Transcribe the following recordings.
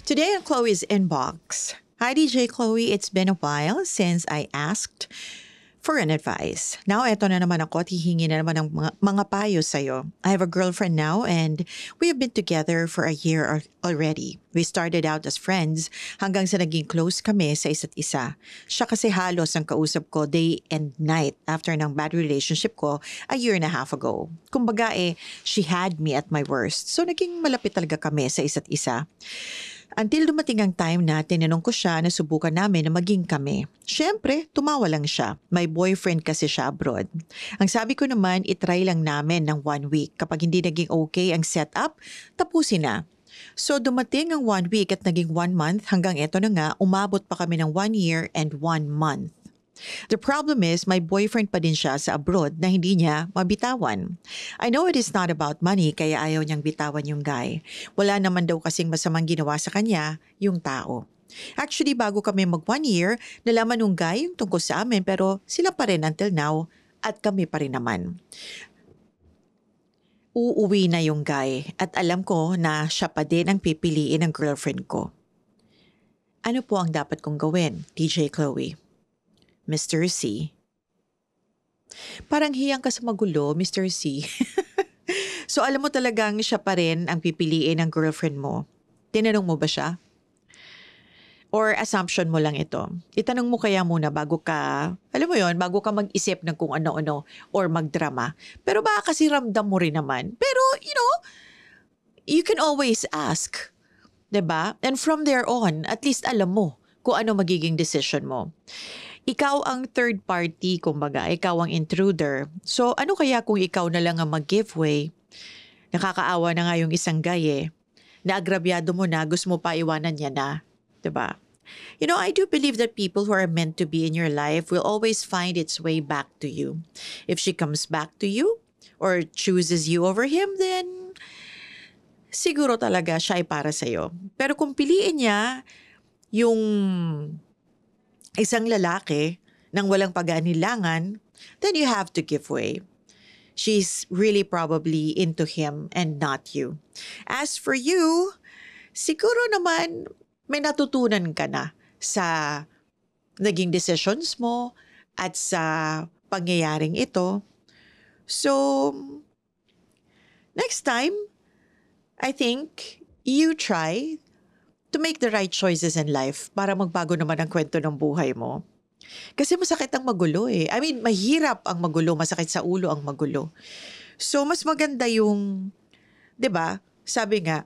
Today on Chloe's Inbox. Hi, DJ Chloe. It's been a while since I asked for an advice. Now, eto na naman ako at hihingi na naman ng mga payo sa'yo. I have a girlfriend now and we have been together for a year already. We started out as friends hanggang sa naging close kami sa isa't isa. Siya kasi halos ang kausap ko day and night after ng bad relationship ko a year and a half ago. Kumbaga she had me at my worst. So naging malapit talaga kami sa isa't isa. Until dumating ang time na tinanong ko siya na subukan namin na maging kami. Siyempre, tumawa lang siya. May boyfriend kasi siya abroad. Ang sabi ko naman, itry lang namin ng 1 week. Kapag hindi naging okay ang setup, tapusin na. So dumating ang 1 week at naging 1 month hanggang eto na nga, umabot pa kami ng 1 year and 1 month. The problem is, may boyfriend pa din siya sa abroad na hindi niya mabitawan. I know it is not about money kaya ayaw niyang bitawan yung guy. Wala naman daw kasing masamang ginawa sa kanya yung tao. Actually, bago kami mag 1 year, nalaman ng guy yung tungkol sa amin pero sila pa rin until now at kami pa rin naman. Uuwi na yung guy at alam ko na siya pa din ang pipiliin ng girlfriend ko. Ano po ang dapat kong gawin, DJ Chloe? Mr. C. Parang hiyang ka sa magulo, Mr. C. So alam mo talagang siya pa rin ang pipiliin ng girlfriend mo. Tinanong mo ba siya? Or assumption mo lang ito? Itanong mo kaya muna bago ka, alam mo yon, bago ka mag-isip ng kung ano-ano or magdrama. Pero baka kasi ramdam mo rin naman. Pero, you can always ask. 'Di ba? And from there on, at least alam mo kung ano magiging decision mo. Ikaw ang third party, kumbaga. Ikaw ang intruder. So, ano kaya kung ikaw na lang ang mag-giveaway? Nakakaawa na nga yung isang guy Naagrabyado mo na, gusto mo pa iwanan niya na. Diba? I do believe that people who are meant to be in your life will always find its way back to you. If she comes back to you or chooses you over him, then siguro talaga siya ay para sa'yo. Pero kung piliin niya yung isang lalaki nang walang pag-aanilangan, then you have to give way. She's really probably into him and not you. As for you, siguro naman may natutunan ka na sa naging decisions mo at sa pangyayaring ito. So, next time, I think you try to make the right choices in life para magbago naman ang kwento ng buhay mo. Kasi masakit ang magulo I mean, mahirap ang magulo, masakit sa ulo ang magulo. So, mas maganda yung, 'di ba? Sabi nga,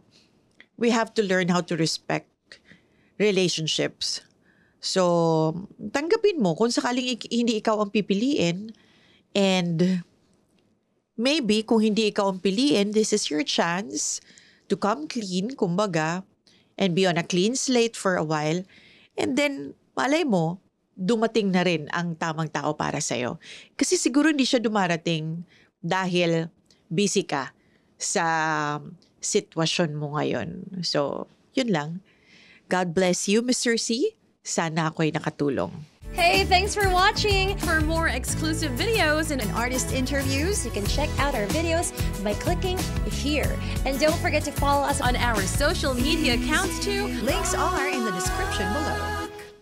we have to learn how to respect relationships. So, tanggapin mo kung sakaling hindi ikaw ang pipiliin and maybe kung hindi ikaw ang piliin, this is your chance to come clean, kumbaga, and be on a clean slate for a while. And then, malay mo, dumating na rin ang tamang tao para sa'yo. Kasi siguro hindi siya dumarating dahil busy ka sa sitwasyon mo ngayon. So, yun lang. God bless you, Mr. C. Sana ako'y nakatulong. Hey, thanks for watching! For more exclusive videos and artist interviews, you can check out our videos by clicking here. And don't forget to follow us on our social media accounts too. Links are in the description below.